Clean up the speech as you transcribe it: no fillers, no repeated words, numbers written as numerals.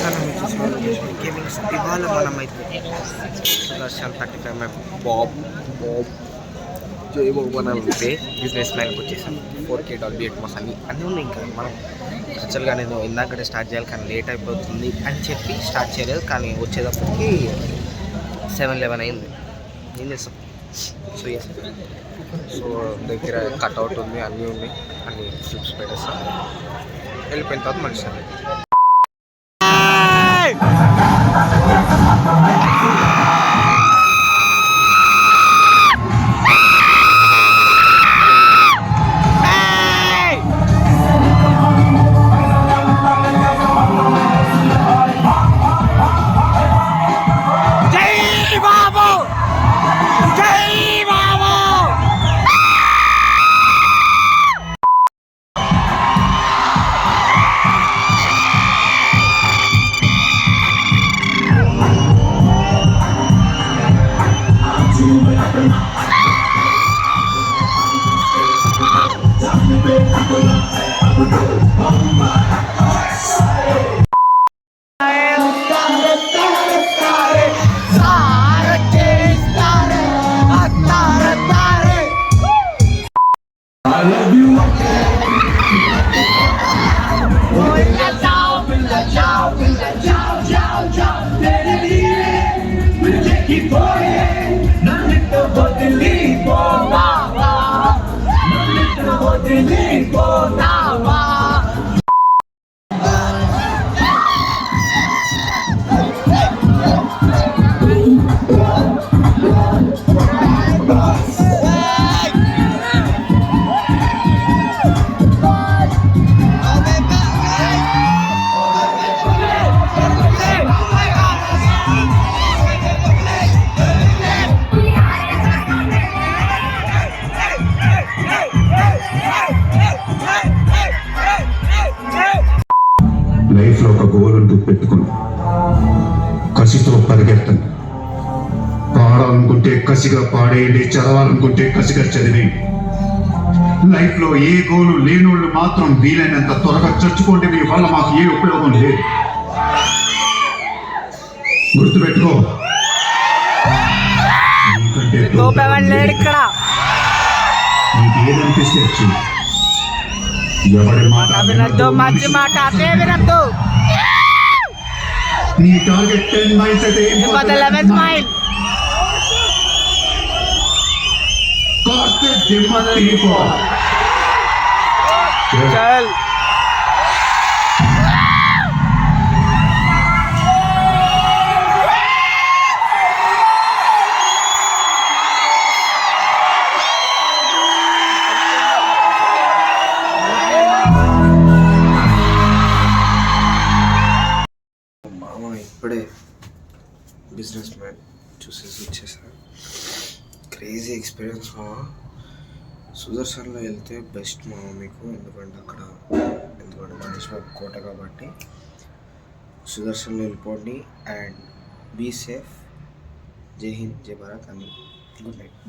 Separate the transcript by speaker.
Speaker 1: Channel gamings ఇవాళ మనమైతే Sudarshan 35mm Bob మన బిజినెస్ మ్యాన్కి వచ్చేసాం. 4K డాల్బీ అట్మాస్ అన్నీ ఉన్నాయి. ఇంకా మనం యాక్చువల్గా నేను ఇందాకడే స్టార్ట్ చేయాలి కానీ లేట్ అయిపోతుంది అని చెప్పి స్టార్ట్ చేయలేదు. కానీ వచ్చేటప్పటికి 7:11 అయింది. ఏం చేస్తాం? సో దగ్గర కట్అవుట్ ఉంది, అన్నీ ఉన్నాయి, అన్ని క్లిప్స్ పెట్టేస్తాం. వెళ్ళిపోయిన తర్వాత మనిషి
Speaker 2: లైఫ్లో ఒక గోల్ అంటూ పెట్టుకుని కసితో పరిగెత్తండి. పాడాలనుకుంటే కసిగా పాడేయండి, చదవాలనుకుంటే కసిగా చదివేయండి. లైఫ్లో ఏ గోలు లేనోళ్ళు మాత్రం వీలైనంత త్వరగా చచ్చుకోండి. మీ వల్ల మాకు ఏ ఉపయోగం లేదు. గుర్తుపెట్టుకో, నీకు ఏదనిపిస్తే వచ్చింది. ఎవరి మాట వినద్దు, మంచి మాట వినద్దు. నీ టార్గెట్ 10 మైల్స్ అయితే 11th మైల్ కార్తీక్ దిమ్మత్ తీపో చల్.
Speaker 1: ఇప్పుడే బిజినెస్ మ్యాన్ చూసేసి వచ్చేసాను. క్రేజీ ఎక్స్పీరియన్స్ మామ. సుదర్శన్లో వెళ్తే బెస్ట్ మామ మీకు, ఎందుకంటే మహేష్ బాబు కోట కాబట్టి సుదర్శన్లో వెళ్ళిపోండి. And be safe. జై హింద్, జై భారత్ అని. Good night.